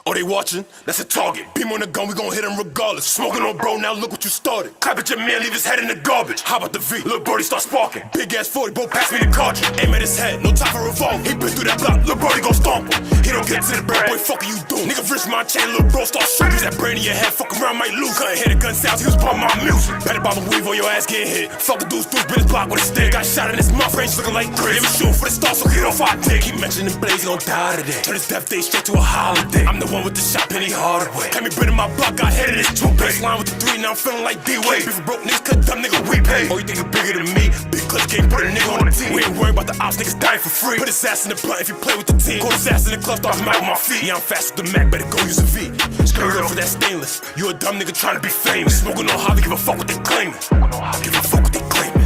Oh, they watching? That's a target. Beam on the gun, we gon' hit him regardless. Smoking on bro, now look what you started. Clap at your man, leave his head in the garbage. How about the V? Lil' Brody start sparking. Big ass 40, boy, pass me the cartridge. Aim at his head, no time for revolve. He been through that block, Lil' Brody gon' stomp him. He don't get to the bread, boy, fuck you doing? Nigga wrist my chain, Lil' bro start shooting. Use that brain in your head, fuck around, might lose. Couldn't hear the gun sounds, he was bumping my music. Better bob and weave or your ass get hit. Fuck the dudes, been his block with a stick. Got shot in his mouth, range looking like Chris. Never shoot for the stars, so get off our dick. Keep mentioning Blaze, he gon' die today. Turn his death day straight to a holiday. I'm the one with the shot, Penny Hardaway. Had me been in my block, got head in his toothpaste. Line with the 3, now I'm feeling like D-Way. If you broke niggas, cut dumb nigga, we pay. Oh, you think you bigger than me? Big clutch can't put a nigga on the team. We ain't worried about the ops, niggas dying for free. Put his ass in the blunt if you play with the team. Caught his ass in the club, start him out with my feet. Yeah, I'm fast with the Mac, better go use a V. Skirt off with that stainless. You a dumb nigga trying to be famous. Smoking on Holly, give a fuck what they claiming. Give a fuck what they claiming.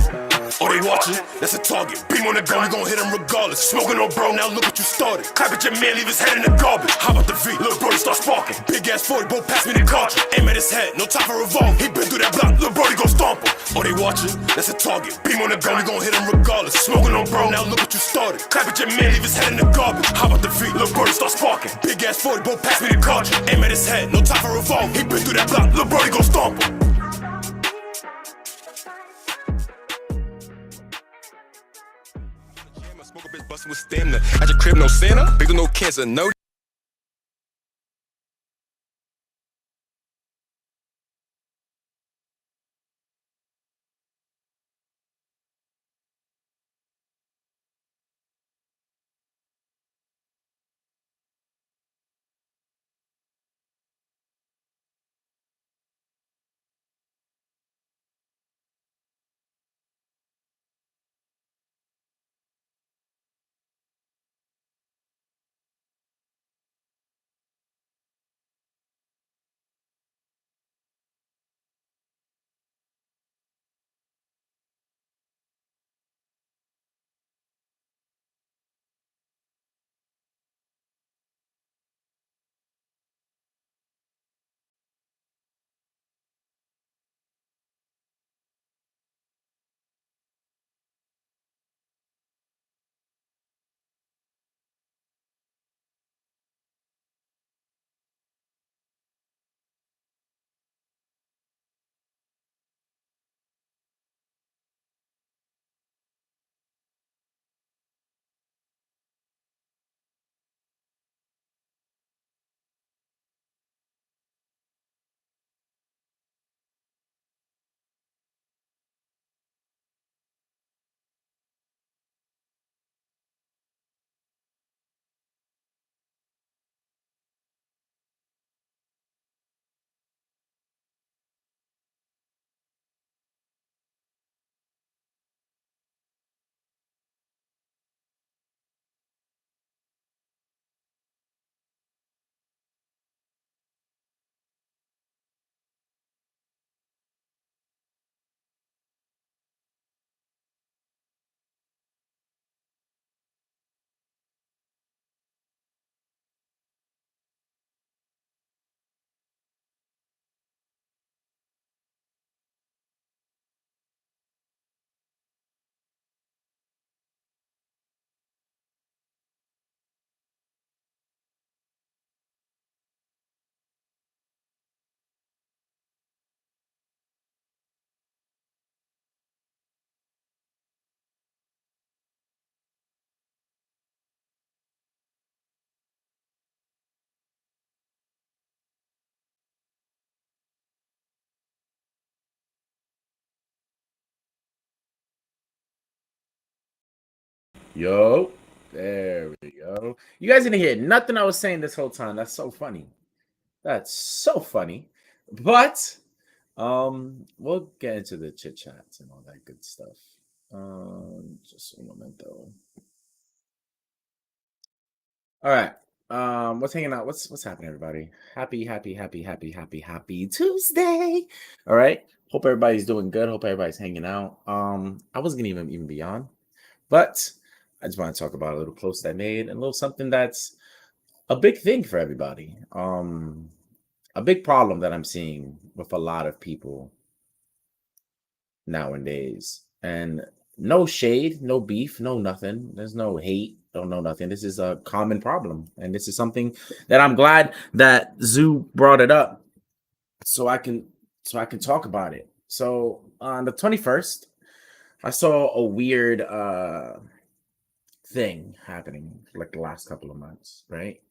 Oh, they watching? That's a target. Beam on the gun, we gon' hit him regardless. Smoking on bro, now look what you started. Clap at your man, leave his head in the garbage. How about the V? Lil' Brody start sparking. Big ass 40, boy, pass me the cartridge. Aim at his head, no time for revolve. He been through that block, Lil' Brody gon' stomp him. Oh, they watching? That's a target. Beam on the gun, we gon' hit him regardless. Smoking on bro, now look what you started. Clap at your man, leave his head in the garbage. How about the V? Lil' Brody start sparking. Big ass 40, boy, pass me the cartridge. Aim at his head, no time for revolve. He been through that block, Lil' Brody gon' stomp him. Smoke a bitch bustin' with stamina. At your crib, no Santa. Big no cancer, no. Yo, there we go. You guys didn't hear nothing I was saying this whole time. That's so funny. That's so funny. But we'll get into the chit chats and all that good stuff. Just a moment though. All right. What's hanging out? What's happening, everybody? Happy Tuesday. All right. Hope everybody's doing good. Hope everybody's hanging out. I wasn't gonna even be on, but I just want to talk about a little post I made and a little something that's a big thing for everybody. a big problem that I'm seeing with a lot of people nowadays. And no shade, no beef, no nothing. There's no hate, don't know nothing. This is a common problem. And this is something that I'm glad that Zoo brought it up so I can talk about it. So on the 21st, I saw a weird thing happening like the last couple of months, right?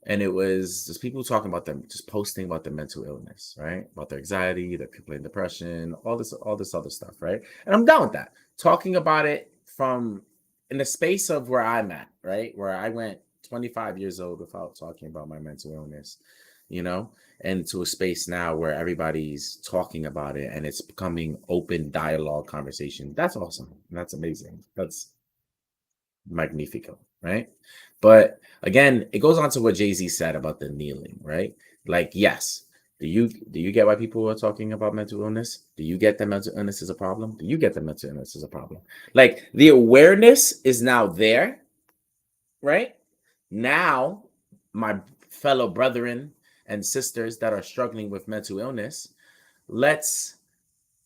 And it was just people talking about them, just posting about their mental illness, right? About their anxiety, their people in depression, all this other stuff, right? And I'm down with that. Talking about it from in the space of where I'm at, right? Where I went 25 years old without talking about my mental illness, you know, and to a space now where everybody's talking about it and it's becoming open dialogue conversation. That's awesome. That's amazing. That's magnifico, right? But again, it goes on to what Jay-Z said about the kneeling, right? Like, yes, do you get why people are talking about mental illness? Do you get that mental illness is a problem? Do you get that mental illness is a problem? Like the awareness is now there, right? Now, my fellow brethren and sisters that are struggling with mental illness, let's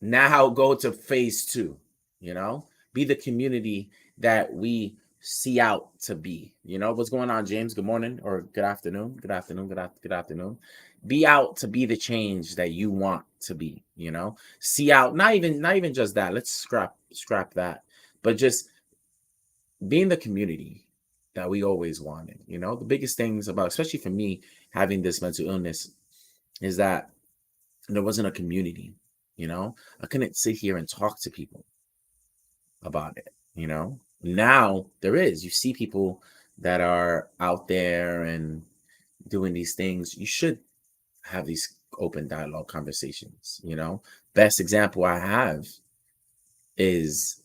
now go to phase two, you know, be the community that we see out to be. You know, what's going on, James? Good morning or good afternoon. Good afternoon. Good afternoon. Be out to be the change that you want to be, you know. See out, not even just that. Let's scrap that. But just being the community that we always wanted. You know, the biggest things about, especially for me, having this mental illness is that there wasn't a community. You know, I couldn't sit here and talk to people about it. You know, now there is. You see people that are out there and doing these things. You should have these open dialogue conversations. You know, best example I have is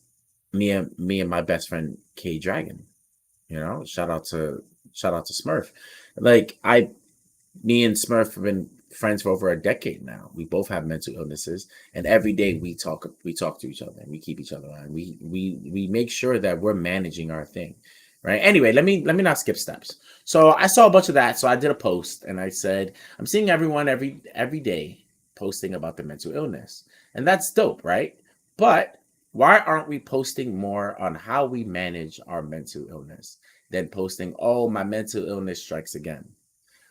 me and my best friend K Dragon. You know, shout out to Smurf. Like me and Smurf have been friends for over a decade now. We both have mental illnesses, and every day we talk to each other and we keep each other on. We make sure that we're managing our thing, right? Anyway, let me not skip steps. So I saw a bunch of that. So I did a post and I said, I'm seeing everyone every day posting about their mental illness, and that's dope, right? But why aren't we posting more on how we manage our mental illness than posting, oh, my mental illness strikes again?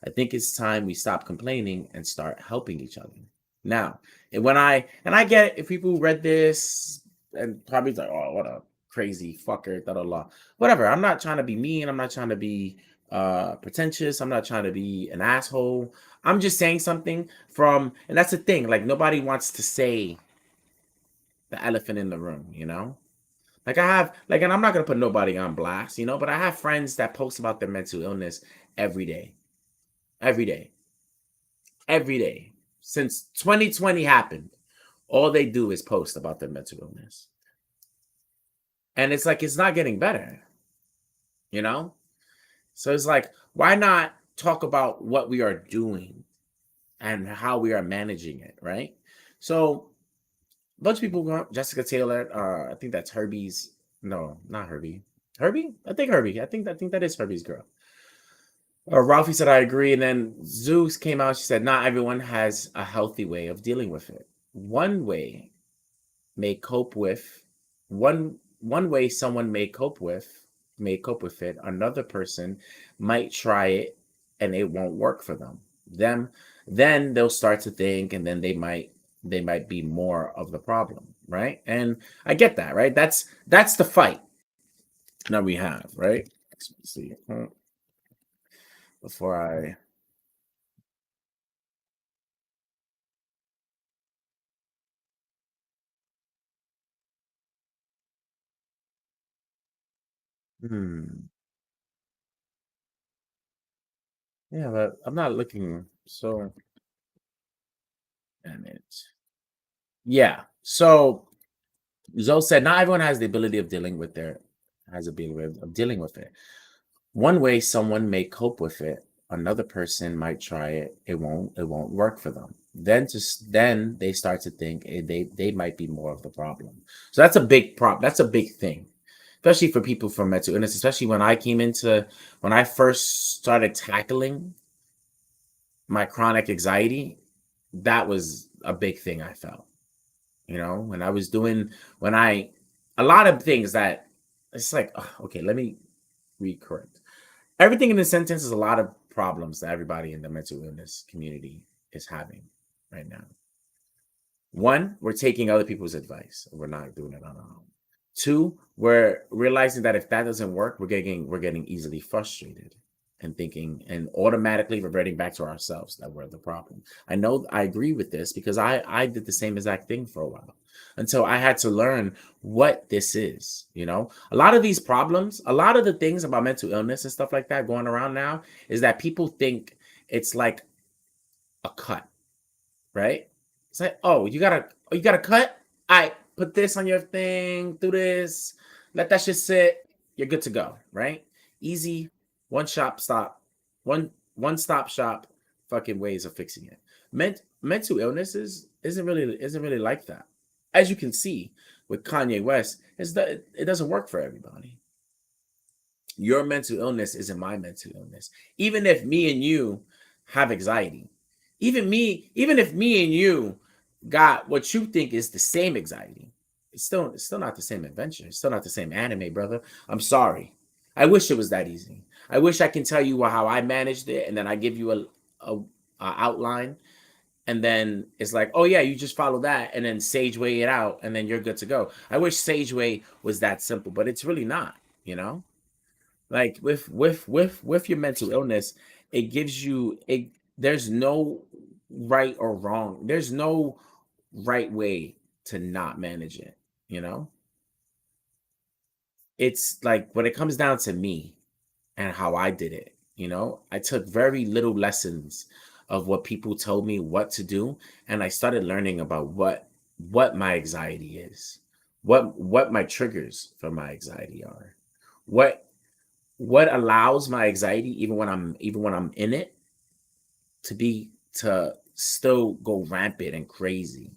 I think it's time we stop complaining and start helping each other. Now, and I get it, if people read this and probably like, oh, what a crazy fucker, da da da. Whatever. I'm not trying to be mean. I'm not trying to be pretentious. I'm not trying to be an asshole. I'm just saying something and that's the thing. Like nobody wants to say the elephant in the room, you know? Like I have, like, and I'm not gonna put nobody on blast, you know, but I have friends that post about their mental illness every day every day, every day. Since 2020 happened, all they do is post about their mental illness. And it's like, it's not getting better, you know? So it's like, why not talk about what we are doing and how we are managing it, right? So a bunch of people, Jessica Taylor, I think that's Herbie's, no, not Herbie. Herbie? I think Herbie. I think that is Herbie's girl. Ralphie said, I agree. And then Zeus came out. She said, not everyone has a healthy way of dealing with it. One way may cope with one way someone may cope with it. Another person might try it and it won't work for them. Then they'll start to think, and then they might be more of the problem, right? And I get that, right? That's the fight that we have, right? Let's see. Before I yeah, but I'm not looking so damn it. Yeah. So Zoe said not everyone has the ability of dealing with their has a ability of dealing with it. One way someone may cope with it, another person might try it. It won't work for them. Then they start to think they might be more of the problem. So that's a big problem. That's a big thing, especially for people from mental illness. Especially when I first started tackling my chronic anxiety, that was a big thing I felt. When I was doing when I a lot of things that it's like, okay, let me recorrect. Everything in the sentence is a lot of problems that everybody in the mental illness community is having right now. One, we're taking other people's advice. We're not doing it on our own. Two, we're realizing that if that doesn't work, we're getting easily frustrated and thinking and automatically reverting back to ourselves that we're the problem. I know I agree with this because I did the same exact thing for a while until I had to learn what this is. A lot of these problems, a lot of the things about mental illness and stuff like that going around now is that people think it's like a cut, right? It's like, you got a cut. I put this on your thing, do this, let that shit sit. You're good to go, right? Easy, one stop shop, fucking ways of fixing it. Mental illnesses isn't really like that. As you can see with Kanye West, is that it doesn't work for everybody. Your mental illness isn't my mental illness. Even if me and you have anxiety, even if me and you got what you think is the same anxiety, it's still not the same adventure. It's still not the same anime, brother. I'm sorry. I wish it was that easy. I wish I can tell you how I managed it, and then I give you a outline, and then it's like, oh yeah, you just follow that, and then Sageway it out, and then you're good to go. I wish Sageway was that simple, but it's really not. Like with your mental illness, it gives you it. There's no right or wrong. There's no right way to not manage it. You know, it's like when it comes down to me and how I did it. I took very little lessons of what people told me what to do, and I started learning about what my anxiety is, what my triggers for my anxiety are, what what allows my anxiety even when I'm in it to still go rampant and crazy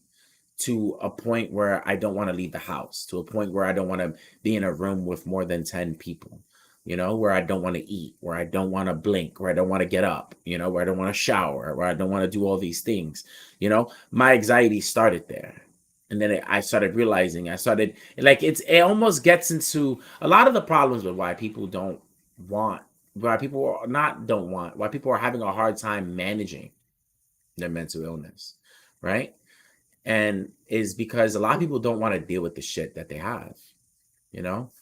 to a point where I don't want to leave the house, to a point where I don't want to be in a room with more than 10 people, where I don't want to eat, where I don't want to blink, where I don't want to get up, where I don't want to shower, where I don't want to do all these things. My anxiety started there. And then I started realizing, it almost gets into a lot of the problems with why people don't want, why people are not don't want, why people are having a hard time managing their mental illness, right? And is because a lot of people don't want to deal with the shit that they have. The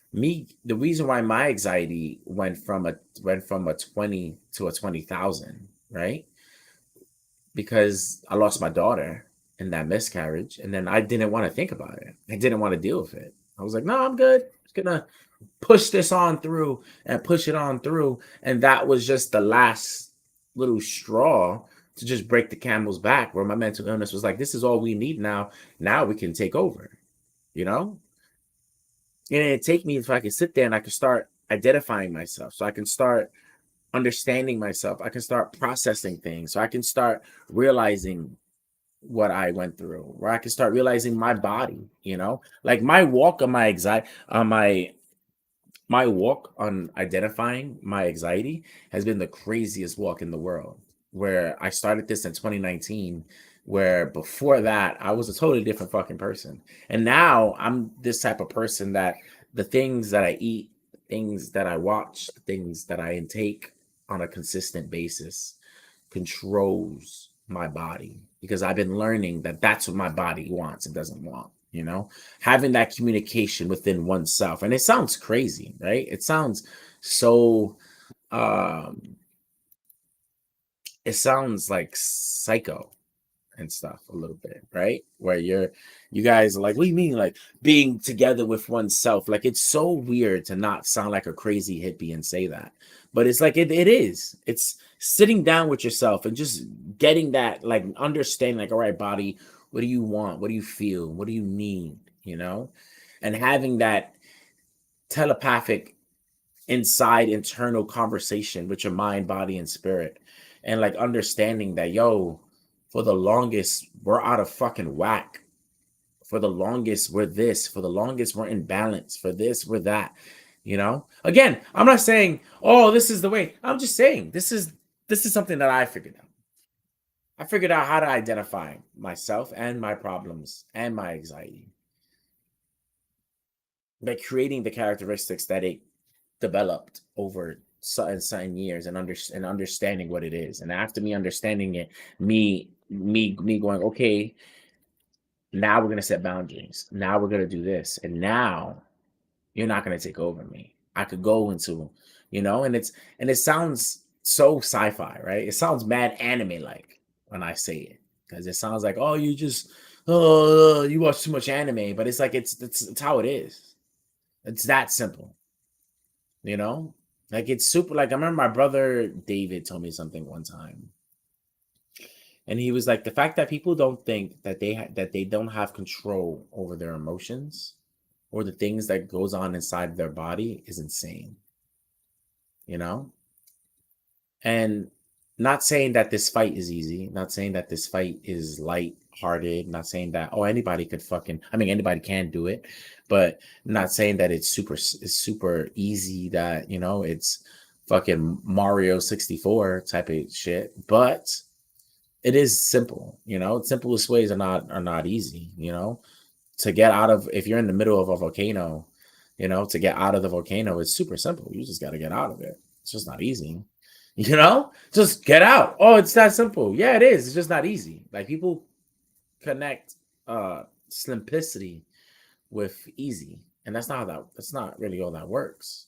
reason why my anxiety went from a 20 to a 20,000, right? Because I lost my daughter in that miscarriage, and then I didn't want to think about it. I didn't want to deal with it. I was like, no, I'm good. I'm just gonna push this on through and push it on through. And that was just the last little straw to just break the camel's back, where my mental illness was like, this is all we need now. Now we can take over, you know? And it take me if I can sit there and I can start identifying myself. So I can start understanding myself. I can start processing things. So I can start realizing what I went through, where I can start realizing my body, like my walk on my anxiety, on my walk on identifying my anxiety has been the craziest walk in the world. Where I started this in 2019, where before that I was a totally different fucking person. And now I'm this type of person that the things that I eat, things that I watch, the things that I intake on a consistent basis controls my body, because I've been learning that that's what my body wants and doesn't want, having that communication within oneself. And it sounds crazy, right? It sounds so um it sounds like psycho and stuff a little bit, right? Where you guys are like, what do you mean, like being together with oneself? Like, it's so weird to not sound like a crazy hippie and say that, but it's like it is. It's sitting down with yourself and just getting that, like, understanding, like, all right, body, what do you want? What do you feel? What do you need? And having that telepathic inside internal conversation with your mind, body, and spirit, and like understanding that, yo, for the longest we're out of fucking whack, for the longest we're this, for the longest we're in balance, for this we're that. Again, I'm not saying, oh, this is the way. I'm just saying this is something that I figured out. I figured out how to identify myself and my problems and my anxiety by creating the characteristics that it developed over certain years and understanding what it is. And after me understanding it, me going, okay, now we're gonna set boundaries. Now we're gonna do this, and now you're not gonna take over me. I could go into, and it sounds so sci-fi, right? It sounds mad anime like when I say it because it sounds like, oh, you watch too much anime, but it's like it's how it is. It's that simple, you know. Like it's super. Like I remember my brother David told me something one time, and he was like, the fact that people don't think that that they don't have control over their emotions or the things that goes on inside their body is insane, you know? And not saying that this fight is easy, not saying that this fight is light-hearted, not saying that anybody could anybody can do it, but not saying that it's super easy, that it's fucking Mario 64 type of shit, but it is simple, simplest ways are not easy, to get out of. If you're in the middle of a volcano, to get out of the volcano, it's super simple. You just got to get out of it. It's just not easy, just get out. Oh, it's that simple. Yeah, it is. It's just not easy. Like people connect simplicity with easy, and that's not really all that works.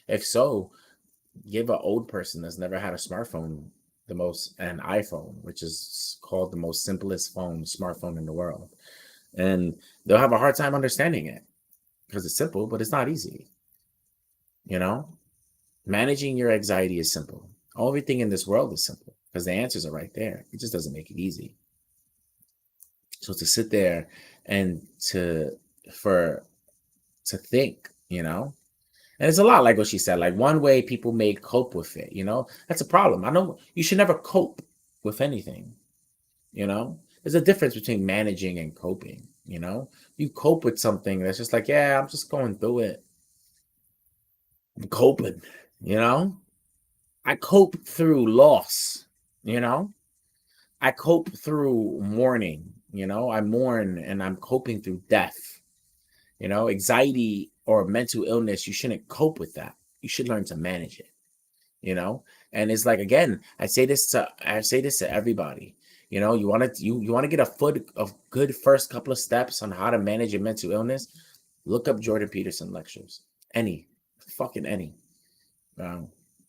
If so, give an old person that's never had a smartphone an iPhone, which is called the most simplest smartphone in the world, and they'll have a hard time understanding it because it's simple, but it's not easy. Managing your anxiety is simple. Everything in this world is simple because the answers are right there. It just doesn't make it easy. So to sit there and to think, and it's a lot like what she said. Like one way people may cope with it, that's a problem. I know you should never cope with anything. There's a difference between managing and coping. You cope with something that's just like, yeah, I'm just going through it. I'm coping. I cope through loss. I cope through mourning. I mourn and I'm coping through death. Anxiety or mental illness, you shouldn't cope with that. You should learn to manage it. And it's like, again, I say this to everybody. You want to get a good first couple of steps on how to manage your mental illness. Look up Jordan Peterson lectures. Any.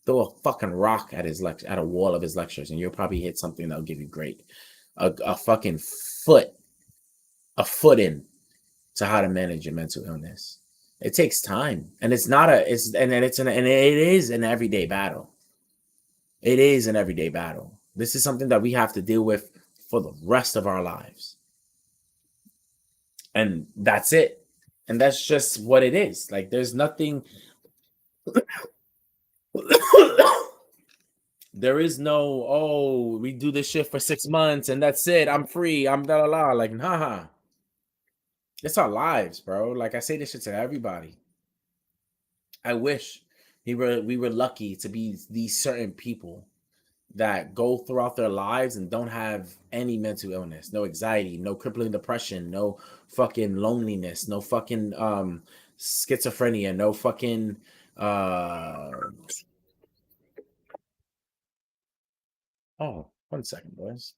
Throw a fucking rock at at a wall of his lectures, and you'll probably hit something that'll give you great. A fucking foot in to how to manage your mental illness. It takes time, and it is an everyday battle. It is an everyday battle. This is something that we have to deal with for the rest of our lives. And that's it. And that's just what it is. Like there's nothing there is no, we do this shit for 6 months and that's it. I'm free. I'm da la la. Like, nah. It's our lives, bro. Like I say this shit to everybody. I wish we were lucky to be these certain people that go throughout their lives and don't have any mental illness, no anxiety, no crippling depression, no fucking loneliness, no fucking schizophrenia, no fucking oh, 1 second, boys.